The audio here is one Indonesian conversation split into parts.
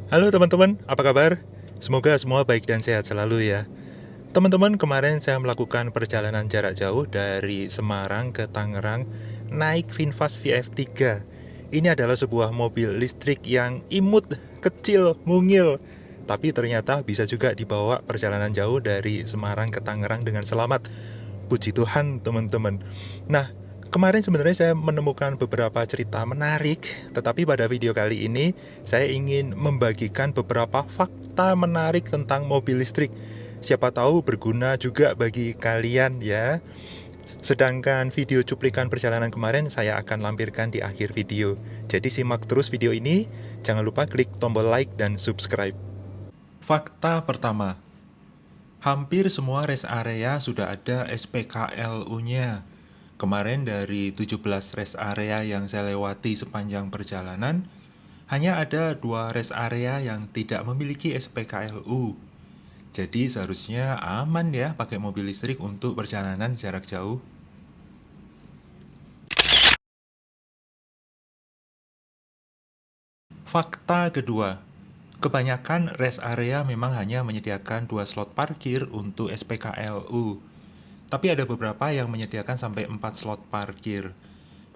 Halo teman-teman, apa kabar? Semoga semua baik dan sehat selalu ya. Teman-teman, kemarin saya melakukan perjalanan jarak jauh dari Semarang ke Tangerang naik VinFast VF3. Ini adalah sebuah mobil listrik yang imut, kecil, mungil. Tapi ternyata bisa juga dibawa perjalanan jauh dari Semarang ke Tangerang dengan selamat. Puji Tuhan teman-teman. Nah, kemarin sebenarnya saya menemukan beberapa cerita menarik, tetapi pada video kali ini saya ingin membagikan beberapa fakta menarik tentang mobil listrik. Siapa tahu berguna juga bagi kalian ya. Sedangkan video cuplikan perjalanan kemarin saya akan lampirkan di akhir video. Jadi simak terus video ini, jangan lupa klik tombol like dan subscribe. Fakta pertama, hampir semua rest area sudah ada SPKLU-nya. Kemarin dari 17 rest area yang saya lewati sepanjang perjalanan, hanya ada 2 rest area yang tidak memiliki SPKLU. Jadi seharusnya aman ya pakai mobil listrik untuk perjalanan jarak jauh. Fakta kedua, kebanyakan rest area memang hanya menyediakan 2 slot parkir untuk SPKLU. Tapi ada beberapa yang menyediakan sampai 4 slot parkir.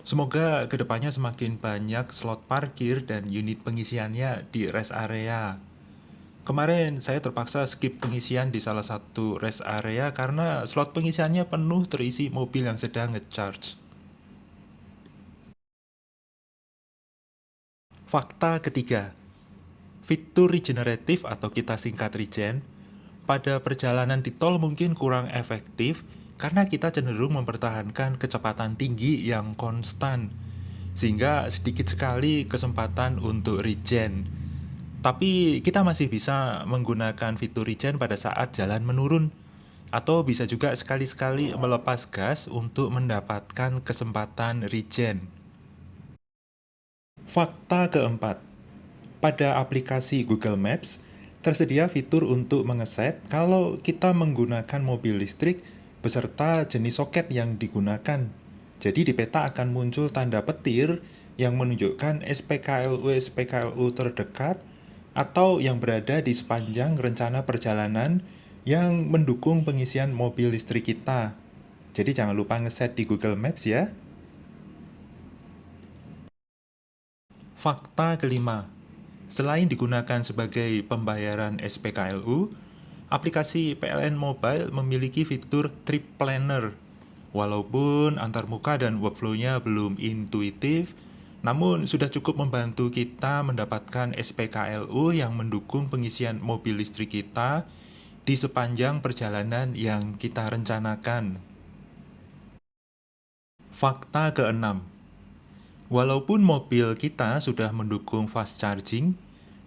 Semoga kedepannya semakin banyak slot parkir dan unit pengisiannya di rest area. Kemarin saya terpaksa skip pengisian di salah satu rest area karena slot pengisiannya penuh terisi mobil yang sedang ngecharge. Fakta ketiga, fitur regeneratif atau kita singkat regen, pada perjalanan di tol mungkin kurang efektif karena kita cenderung mempertahankan kecepatan tinggi yang konstan, sehingga sedikit sekali kesempatan untuk regen. Tapi kita masih bisa menggunakan fitur regen pada saat jalan menurun, atau bisa juga sekali-sekali melepas gas untuk mendapatkan kesempatan regen. Fakta keempat, pada aplikasi Google Maps, tersedia fitur untuk mengeset kalau kita menggunakan mobil listrik beserta jenis soket yang digunakan. Jadi di peta akan muncul tanda petir yang menunjukkan SPKLU terdekat atau yang berada di sepanjang rencana perjalanan yang mendukung pengisian mobil listrik kita. Jadi jangan lupa ngeset di Google Maps ya. Fakta kelima, selain digunakan sebagai pembayaran SPKLU, aplikasi PLN Mobile memiliki fitur Trip Planner. Walaupun antarmuka dan workflow-nya belum intuitif, namun sudah cukup membantu kita mendapatkan SPKLU yang mendukung pengisian mobil listrik kita di sepanjang perjalanan yang kita rencanakan. Fakta keenam, walaupun mobil kita sudah mendukung fast charging,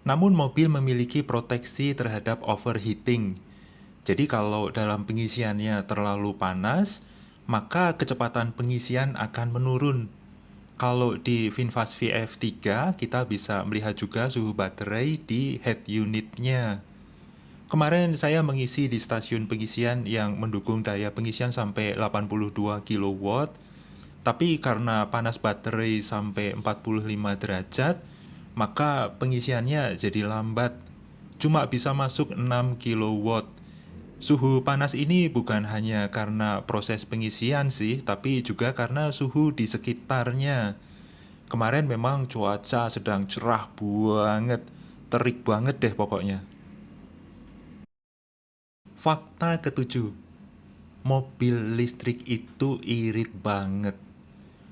namun mobil memiliki proteksi terhadap overheating. Jadi kalau dalam pengisiannya terlalu panas, maka kecepatan pengisian akan menurun. Kalau di VinFast VF3, kita bisa melihat juga suhu baterai di head unitnya. Kemarin saya mengisi di stasiun pengisian yang mendukung daya pengisian sampai 82 kW, tapi karena panas baterai sampai 45 derajat, maka pengisiannya jadi lambat. Cuma bisa masuk 6 kW. Suhu panas ini bukan hanya karena proses pengisian sih, tapi juga karena suhu di sekitarnya. Kemarin memang cuaca sedang cerah banget, terik banget deh pokoknya. Fakta ketujuh, mobil listrik itu irit banget.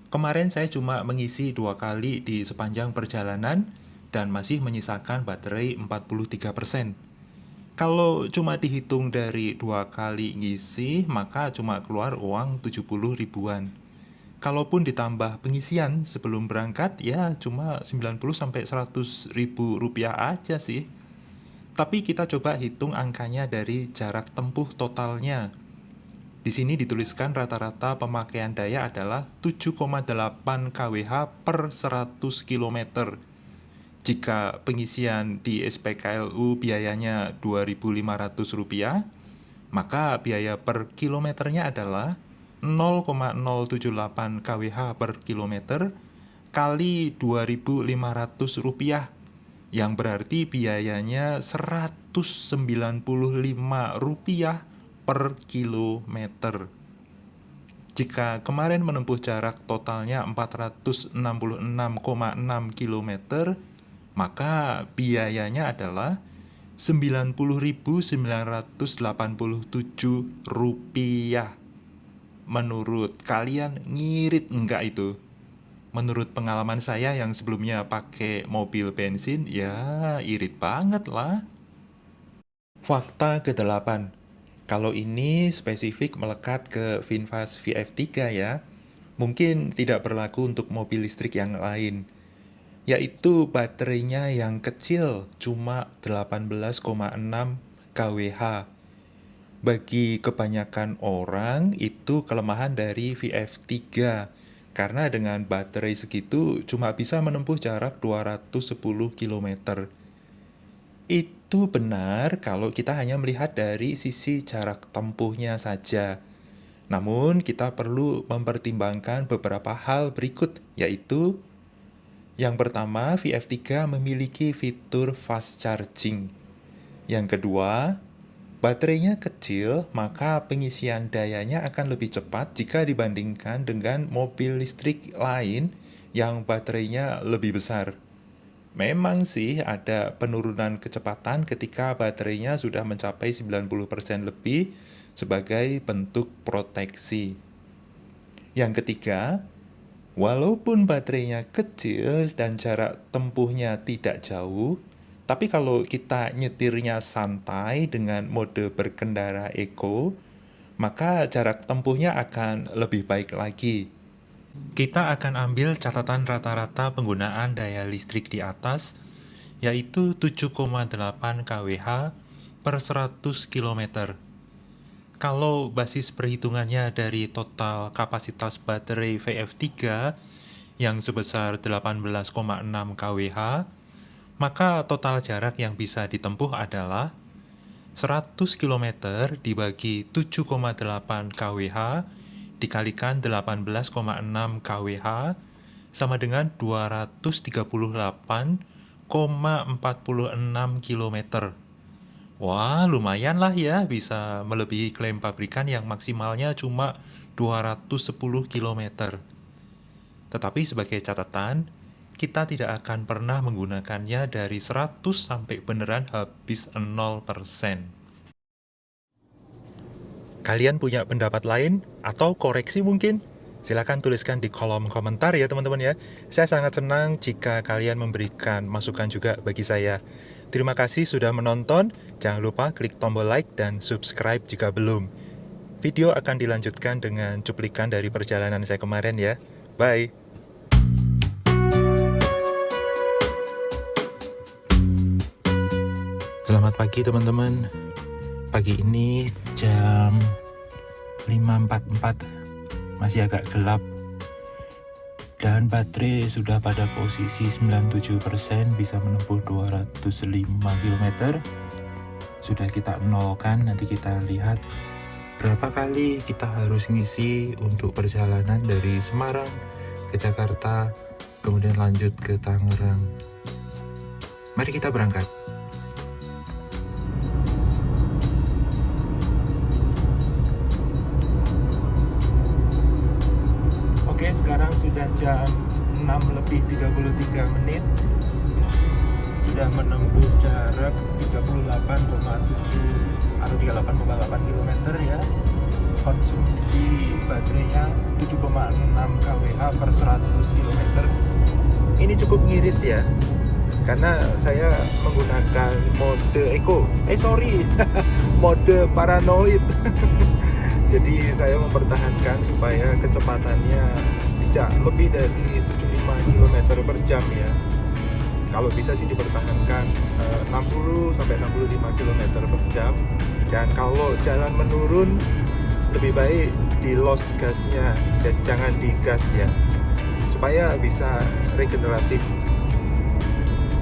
Kemarin saya cuma mengisi 2 kali di sepanjang perjalanan dan masih menyisakan baterai 43%. Kalau cuma dihitung dari 2 kali ngisi, maka cuma keluar uang 70 ribuan. Kalaupun ditambah pengisian sebelum berangkat, ya cuma 90 sampai 100 ribu rupiah aja sih. Tapi kita coba hitung angkanya dari jarak tempuh totalnya. Di sini dituliskan rata-rata pemakaian daya adalah 7,8 kWh per 100 km. Jika pengisian di SPKLU biayanya Rp2.500, maka biaya per kilometernya adalah 0,078 kWh per kilometer kali Rp2.500, yang berarti biayanya Rp195 per kilometer. Jika kemarin menempuh jarak totalnya 466,6 km, maka biayanya adalah Rp90.987. Menurut kalian ngirit enggak itu? Menurut pengalaman saya yang sebelumnya pakai mobil bensin, ya irit banget lah. Fakta ke-8. Kalau ini spesifik melekat ke VinFast VF3 ya. Mungkin tidak berlaku untuk mobil listrik yang lain. Yaitu baterainya yang kecil, cuma 18,6 kWh. Bagi kebanyakan orang itu kelemahan dari VF3. Karena dengan baterai segitu cuma bisa menempuh jarak 210 km. Itu benar kalau kita hanya melihat dari sisi jarak tempuhnya saja. Namun kita perlu mempertimbangkan beberapa hal berikut, yaitu yang pertama, VF3 memiliki fitur fast charging. Yang kedua, baterainya kecil, maka pengisian dayanya akan lebih cepat jika dibandingkan dengan mobil listrik lain yang baterainya lebih besar. Memang sih ada penurunan kecepatan ketika baterainya sudah mencapai 90% lebih sebagai bentuk proteksi. Yang ketiga, walaupun baterainya kecil dan jarak tempuhnya tidak jauh, tapi kalau kita nyetirnya santai dengan mode berkendara eco, maka jarak tempuhnya akan lebih baik lagi. Kita akan ambil catatan rata-rata penggunaan daya listrik di atas, yaitu 7,8 kWh per 100 km. Kalau basis perhitungannya dari total kapasitas baterai VF3 yang sebesar 18,6 kWh, maka total jarak yang bisa ditempuh adalah 100 km dibagi 7,8 kWh dikalikan 18,6 kWh sama dengan 238,46 km. Wah, lumayan lah ya, bisa melebihi klaim pabrikan yang maksimalnya cuma 210 km. Tetapi sebagai catatan, kita tidak akan pernah menggunakannya dari 100 sampai beneran habis 0%. Kalian punya pendapat lain atau koreksi mungkin? Silahkan tuliskan di kolom komentar ya teman-teman ya. Saya sangat senang jika kalian memberikan masukan juga bagi saya. Terima kasih sudah menonton. Jangan lupa klik tombol like dan subscribe jika belum. Video akan dilanjutkan dengan cuplikan dari perjalanan saya kemarin ya. Bye! Selamat pagi teman-teman. Pagi ini jam 5.44, masih agak gelap dan baterai sudah pada posisi 97%, bisa menempuh 205 km. Sudah kita nolkan, nanti kita lihat berapa kali kita harus ngisi untuk perjalanan dari Semarang ke Jakarta, kemudian lanjut ke Tangerang. Mari kita berangkat. Oke, sekarang sudah jam 6:33, sudah menempuh jarak 38,7 atau 38,8 km ya. Konsumsi baterainya 7,6 kWh per 100 km. Ini cukup ngirit ya, karena saya menggunakan mode eco, mode paranoid. Jadi saya mempertahankan supaya kecepatannya tidak lebih dari 75 km per jam ya. Kalau bisa sih dipertahankan 60 sampai 65 km per jam. Dan kalau jalan menurun, lebih baik di los gasnya dan jangan digas ya, supaya bisa regeneratif.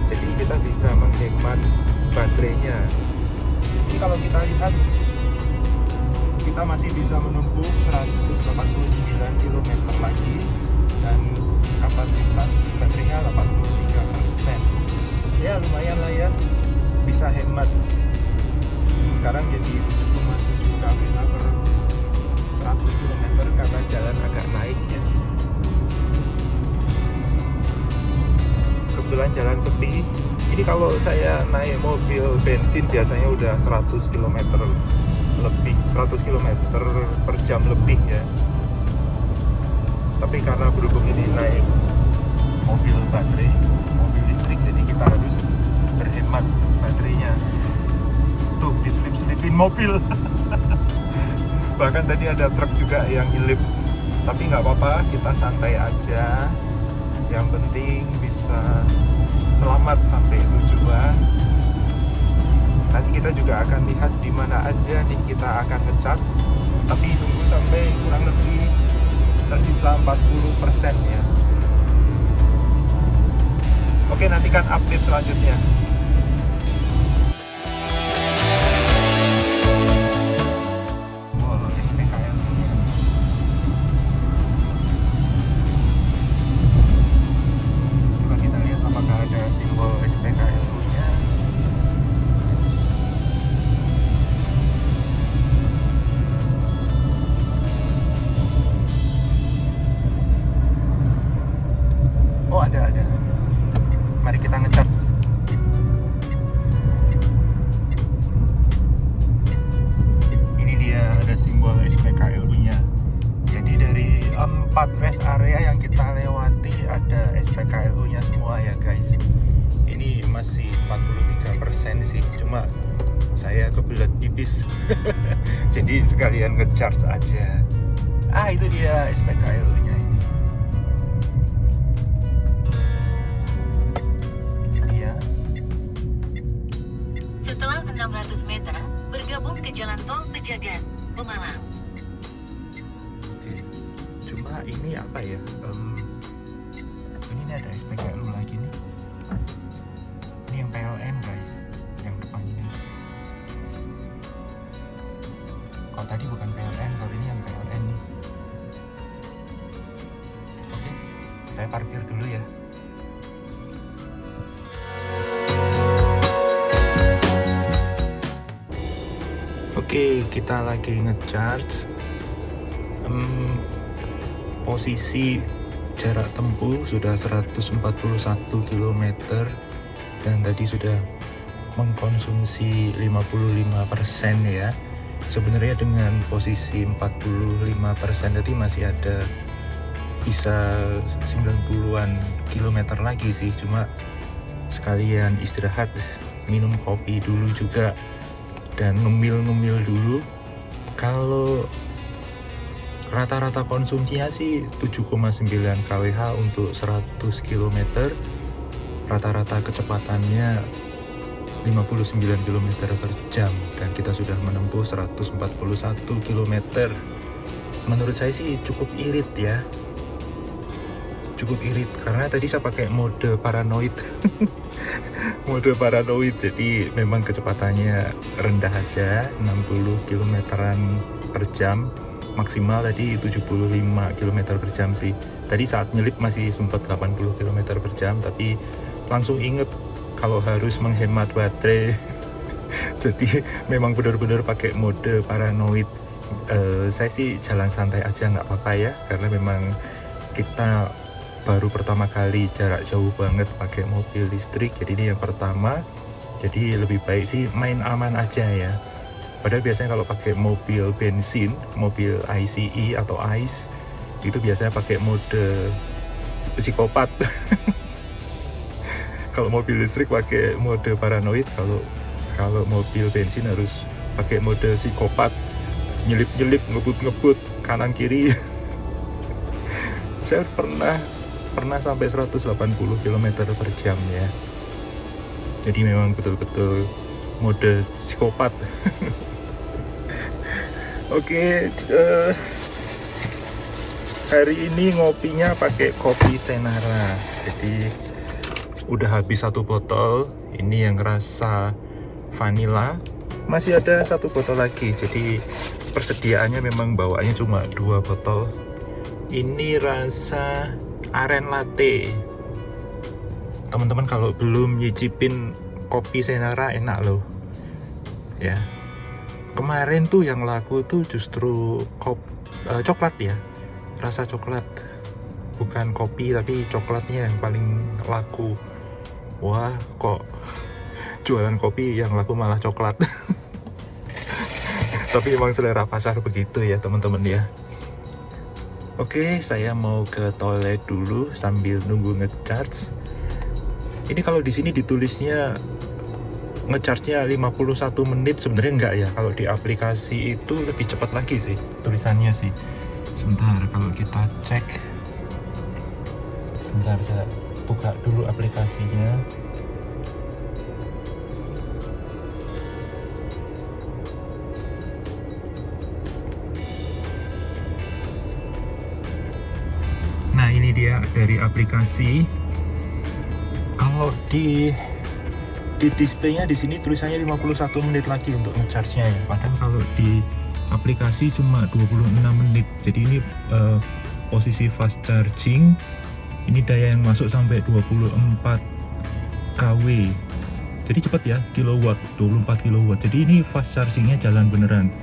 Jadi kita bisa menghemat baterainya. Ini kalau kita lihat, kita masih bisa menempuh 189 km lagi dan kapasitas baterainya 83%. ya lumayan lah ya, bisa hemat. Sekarang jadi 7,7 km per 100 km karena jalan agak naik ya. Kebetulan jalan sepi. Ini kalau saya naik mobil bensin biasanya udah 100 km lebih, 100 km per jam lebih ya. Tapi karena berhubung ini naik mobil baterai, mobil listrik, jadi kita harus berhemat baterainya. Tuh, diselip-selipin mobil. Bahkan tadi ada truk juga yang nyelip. Tapi nggak apa-apa, kita santai aja. Yang penting bisa selamat sampai tujuan. Nanti kita juga akan lihat di mana aja nih kita akan ngecharge. Tapi tunggu sampai kurang lebih tersisa 40% ya. Oke, nantikan update selanjutnya. Coba kita lihat apakah ada simbol SPKLU-nya. Oh, ada. Mari kita ngecharge. Ini dia, ada simbol SPKLU-nya. Jadi dari 4 rest area yang kita lewati ada SPKLU-nya semua ya guys. Ini masih 43% sih, cuma saya kebelet pipis. Jadi sekalian ngecharge aja. Itu dia SPKLU-nya ini. Setelah 600 meter, bergabung ke Jalan Tol Pejagan, Pemalang. Oke. Cuma ini apa ya? Ini ada SPKLU lagi nih. Ini yang PLN guys, yang depan ini. Kalau tadi bukan PLN, kalau ini yang PLN nih. Oke, saya parkir dulu ya. Oke, kita lagi ngecharge. Posisi jarak tempuh sudah 141 km dan tadi sudah mengkonsumsi 55% ya. Sebenarnya dengan posisi 45% tadi masih ada bisa 90-an kilometer lagi sih, cuma sekalian istirahat, minum kopi dulu juga dan ngemil-ngemil dulu. Kalau rata-rata konsumsinya sih 7,9 kWh untuk 100 km. Rata-rata kecepatannya 59 km per jam dan kita sudah menempuh 141 km. Menurut saya sih cukup irit ya. Cukup irit karena tadi saya pakai mode paranoid. Mode paranoid, jadi memang kecepatannya rendah aja, 60 km per jam. Maksimal tadi 75 km per jam sih. Tadi saat nyelip masih sempat 80 km per jam, tapi langsung inget kalau harus menghemat baterai. Jadi memang benar-benar pakai mode paranoid. Saya sih jalan santai aja nggak apa-apa ya, karena memang kita baru pertama kali jarak jauh banget pakai mobil listrik, jadi ini yang pertama. Jadi lebih baik sih main aman aja ya. Padahal biasanya kalau pakai mobil bensin, mobil ICE atau ICE, itu biasanya pakai mode psikopat. Kalau mobil listrik pakai mode paranoid, kalau mobil bensin harus pakai mode psikopat, nyelip-nyelip, ngebut-ngebut kanan kiri. Saya pernah sampai 180 km per jam ya. Jadi memang betul-betul mode psikopat. Oke, hari ini ngopinya pakai kopi Senara. Jadi udah habis 1 botol. Ini yang rasa vanilla. Masih ada 1 botol lagi. Jadi persediaannya memang bawaannya cuma 2 botol. Ini rasa aren latte. teman-teman kalau belum nyicipin kopi Senara enak loh ya. Kemarin tuh yang laku tuh justru coklat ya, rasa coklat, bukan kopi tapi coklatnya yang paling laku. Wah, kok jualan kopi yang laku malah coklat. Tapi emang selera pasar begitu ya teman-teman ya. Oke, saya mau ke toilet dulu sambil nunggu ngecharge. Ini kalau di sini ditulisnya ngecharge-nya 51 menit, sebenarnya enggak ya. Kalau di aplikasi itu lebih cepat lagi sih tulisannya sih. Sebentar, kalau kita cek. Sebentar, saya buka dulu aplikasinya. Nah, ini dia dari aplikasi. Kalau di displaynya di sini tulisannya 51 menit lagi untuk ngecharge-nya ya. Padahal kalau di aplikasi cuma 26 menit. Jadi ini posisi fast charging. Ini daya yang masuk sampai 24 kW. Jadi cepat ya, kilowatt, 24 kilowatt. Jadi ini fast chargingnya jalan beneran.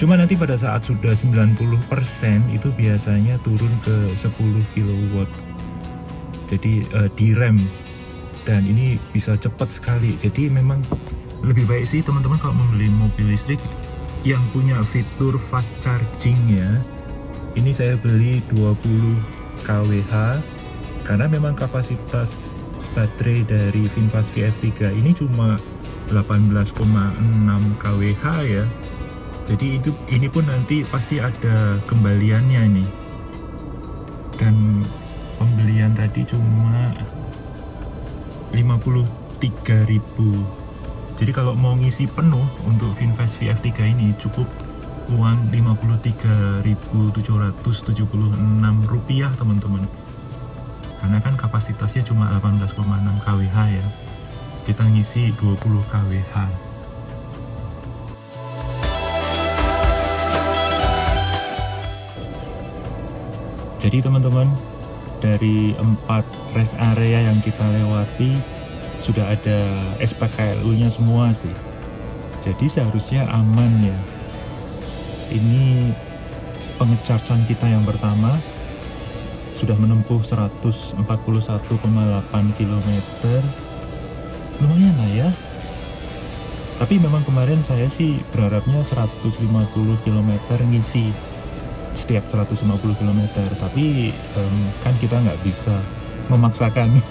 Cuma nanti pada saat sudah 90% itu biasanya turun ke 10 kW. Jadi direm, dan ini bisa cepat sekali. Jadi memang lebih baik sih teman-teman kalau membeli mobil listrik yang punya fitur fast charging ya. Ini saya beli 20 kWh karena memang kapasitas baterai dari VinFast VF3 ini cuma 18,6 kWh ya. Jadi ini pun nanti pasti ada kembaliannya nih. Dan pembelian tadi cuma 53.000. Jadi kalau mau ngisi penuh untuk VinFast VF3 ini cukup uang 53.776 rupiah teman-teman. Karena kan kapasitasnya cuma 18,6 kWh ya. Kita ngisi 20 kWh. Jadi teman-teman, dari 4 rest area yang kita lewati sudah ada SPKLU-nya semua sih. Jadi seharusnya aman ya. Ini pengechargean kita yang pertama sudah menempuh 141,8 km. Lumayan lah ya. Tapi memang kemarin saya sih berharapnya 150 km ngisi setiap 150 km, tapi kan kita nggak bisa memaksakan.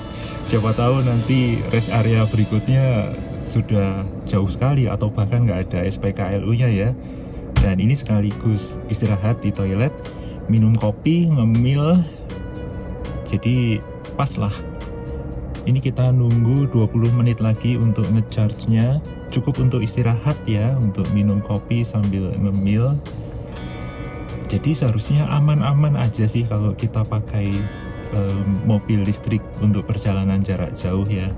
Siapa tahu nanti rest area berikutnya sudah jauh sekali atau bahkan nggak ada SPKLU-nya ya. Dan ini sekaligus istirahat di toilet, minum kopi, ngemil, jadi pas lah. Ini kita nunggu 20 menit lagi untuk ngecharge-nya. Cukup untuk istirahat ya, untuk minum kopi sambil ngemil. Jadi seharusnya aman-aman aja sih kalau kita pakai mobil listrik untuk perjalanan jarak jauh ya.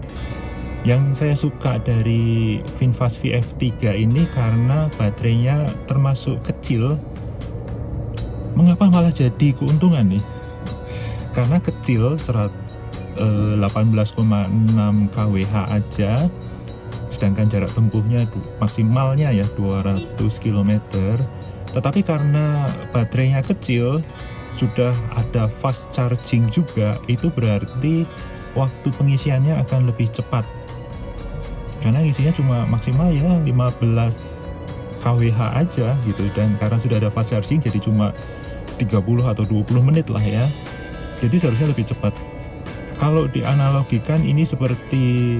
Yang saya suka dari VinFast VF3 ini karena baterainya termasuk kecil. Mengapa malah jadi keuntungan nih? Karena kecil, 18,6 kWh aja, sedangkan jarak tempuhnya maksimalnya ya 200 km. Tetapi karena baterainya kecil, sudah ada fast charging juga, itu berarti waktu pengisiannya akan lebih cepat. Karena isinya cuma maksimal ya 15 kWh aja gitu, dan karena sudah ada fast charging jadi cuma 30 atau 20 menit lah ya. Jadi seharusnya lebih cepat. Kalau dianalogikan ini seperti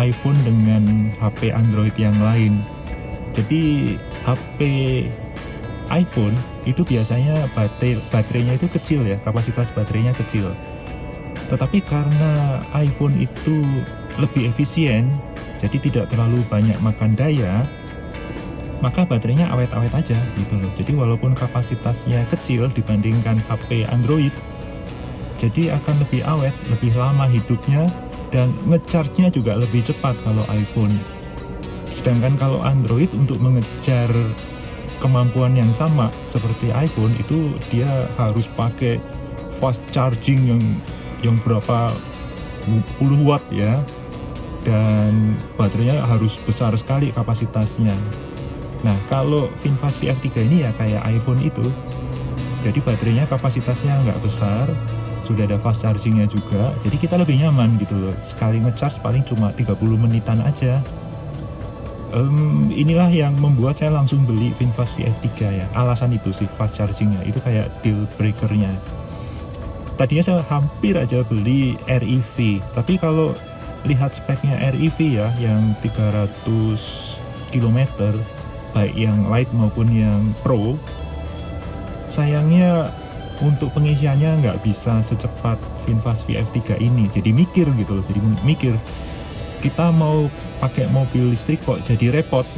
iPhone dengan HP Android yang lain. Jadi HP iPhone itu biasanya baterainya itu kecil ya, kapasitas baterainya kecil. Tetapi karena iPhone itu lebih efisien, jadi tidak terlalu banyak makan daya, maka baterainya awet-awet aja gitu loh. Jadi walaupun kapasitasnya kecil dibandingkan HP Android, jadi akan lebih awet, lebih lama hidupnya, dan ngecharge-nya juga lebih cepat kalau iPhone. Sedangkan kalau Android untuk mengejar kemampuan yang sama seperti iPhone itu dia harus pakai fast charging yang berapa 10 watt ya, dan baterainya harus besar sekali kapasitasnya. Nah, kalau VinFast VF3 ini ya kayak iPhone itu, jadi baterainya kapasitasnya nggak besar, sudah ada fast chargingnya juga, jadi kita lebih nyaman gitu loh. Sekali ngecharge paling cuma 30 menitan aja. Inilah yang membuat saya langsung beli VinFast VF3 ya. Alasan itu sih, fast chargingnya itu kayak deal breakernya. Tadinya saya hampir aja beli REV, tapi kalau lihat speknya REV ya, yang 300 km, baik yang light maupun yang pro, sayangnya untuk pengisiannya nggak bisa secepat VinFast VF3 ini. Jadi mikir gitu loh, jadi mikir kita mau pakai mobil listrik kok jadi repot.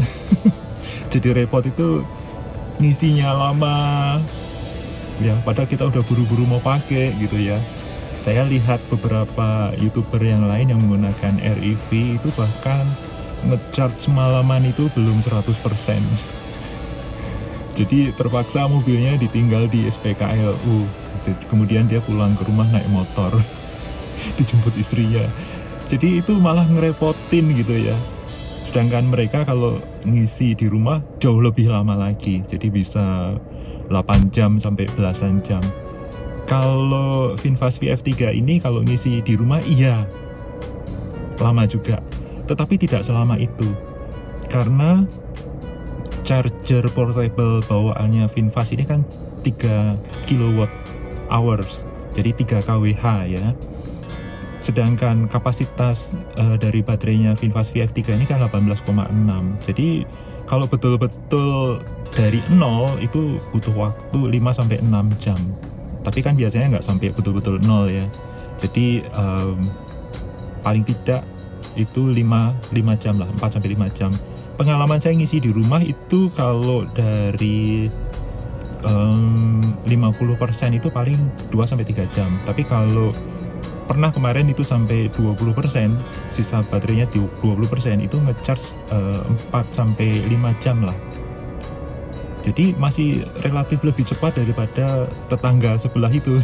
Jadi repot itu ngisinya lama ya, padahal kita udah buru-buru mau pakai gitu ya. Saya lihat beberapa YouTuber yang lain yang menggunakan REV itu bahkan ngecharge semalaman itu belum 100%. Jadi terpaksa mobilnya ditinggal di SPKLU. Kemudian dia pulang ke rumah naik motor, dijemput istrinya. Jadi itu malah ngerepotin gitu ya. Sedangkan mereka kalau ngisi di rumah jauh lebih lama lagi. Jadi bisa 8 jam sampai belasan jam. Kalau VinFast VF3 ini kalau ngisi di rumah iya lama juga, tetapi tidak selama itu. Karena charger portable bawaannya VinFast ini kan 3 kWh, jadi 3 kWh ya. Sedangkan kapasitas dari baterainya VinFast VF3 ini kan 18,6. Jadi kalau betul-betul dari 0 itu butuh waktu 5-6 jam. Tapi kan biasanya nggak sampai betul-betul 0 ya. Jadi paling tidak itu 5 jam lah, 4-5 jam. Pengalaman saya ngisi di rumah itu kalau dari 50% itu paling 2-3 jam. Tapi kalau pernah kemarin itu sampai 20%, sisa baterainya 20% itu ngecharge 4-5 jam lah. Jadi masih relatif lebih cepat daripada tetangga sebelah itu.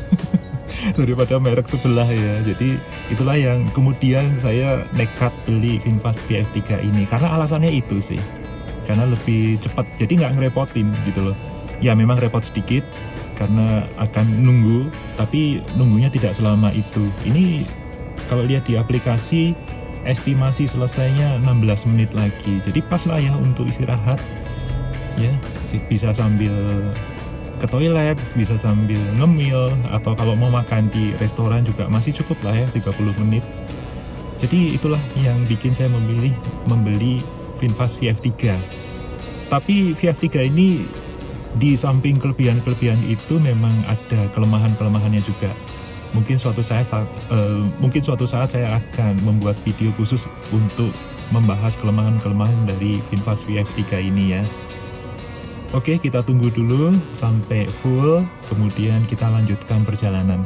Daripada merek sebelah ya. Jadi itulah yang kemudian saya nekat beli VinFast VF3 ini, karena alasannya itu sih, karena lebih cepat, jadi nggak ngerepotin gitu loh. Ya memang repot sedikit karena akan nunggu, tapi nunggunya tidak selama itu. Ini kalau lihat di aplikasi estimasi selesainya 16 menit lagi, jadi pas lah ya untuk istirahat ya, bisa sambil ke toilet, bisa sambil ngemil, atau kalau mau makan di restoran juga masih cukup lah ya 30 menit. Jadi itulah yang bikin saya membeli VinFast VF3. Tapi VF3 ini di samping kelebihan-kelebihan itu memang ada kelemahan-kelemahannya juga. Mungkin suatu saat saya akan membuat video khusus untuk membahas kelemahan-kelemahan dari VinFast VF3 ini ya. Oke, kita tunggu dulu sampai full, kemudian kita lanjutkan perjalanan.